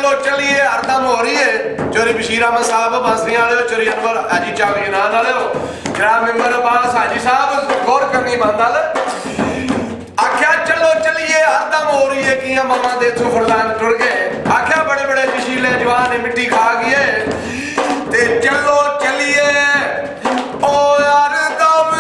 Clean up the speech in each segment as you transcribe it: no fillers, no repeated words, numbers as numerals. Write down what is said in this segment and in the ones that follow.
चलो चलिए हरदम हो रही है चोरी बशीर अहमद साहब बांसलियां वाले चोरी अनवर हाजी चाक जनान वाले जनाब मेंबर अब्बास हाजी साहब गौर करनी बंद आख्या चलो चलिए हरदम हो रही है कि मामा दे तू फरदान टुर गए आख्या बड़े बड़े जशीले जवान मिट्टी खा गए ते चलो चलिए ओ यार दम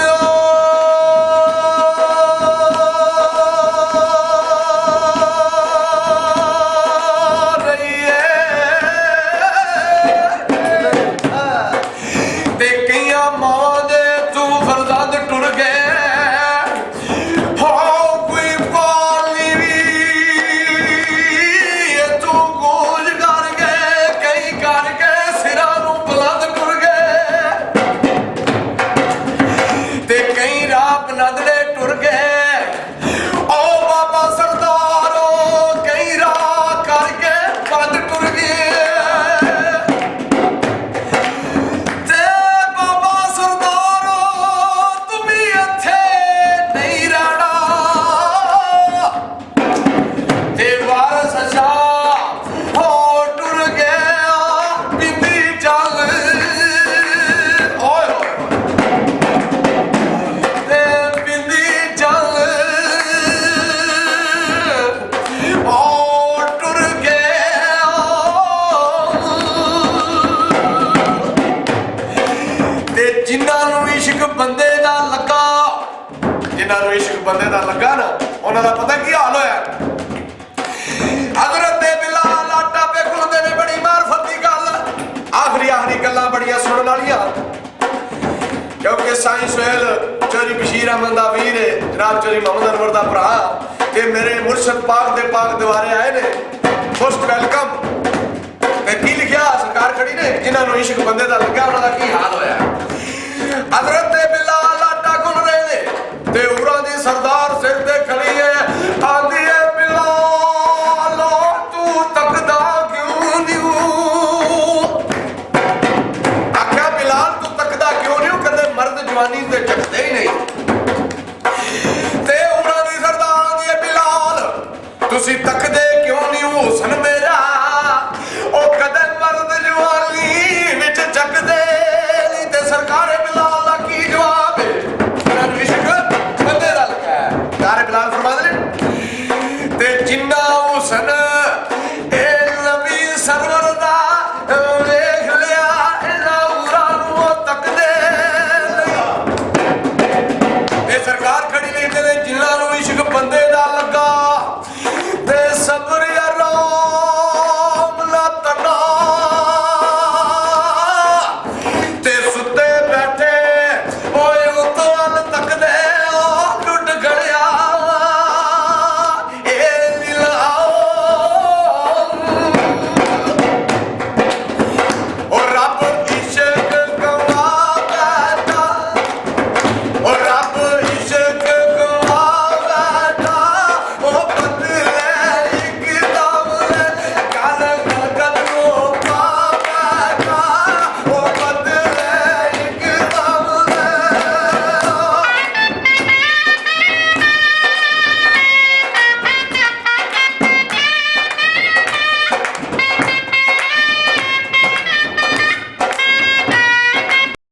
बंदे दा लगा ना उन्हां दा पता की हाल होया हजरत बिलाल आटा पे खुलदे ने बड़ी मार्फत दी गल आखरी गल्लां बड़ियां सुनन वालियां क्योंकि साईं सुहेल चोरी बशीर अहमद दा वीर है जनाब चोरी मोहम्मद अनवर दा भरा ते मेरे मुर्शद पाक दे पाक दवारे आए ने मोस्ट वेलकम ते की लिखिया सरकार खड़ी ने जिन्हां नूं इश्क बंदे दा लगा उन्हां दा की हाल होया हजरत बिलाल आटा गुन रहे ने ते उरा दी सरदार सिर ते खड़ी है आंदी है बिलाल तू तकदा क्यों न्यू आख्या बिलाल तू तकदा क्यों न्यू कदे मर्द जवानी ते जगदे ही नहीं ते उरा दी सरदार आंदी है बिलाल तुसी तकदे क्यों न्यू हुस्न मेरा ओ कदे मर्द जवानी विच जगदे नहीं ते सरकार बिलाल दा की जवाब है बिलाल फरमा दे ते जिन्ना हुसन ए नबी सरवर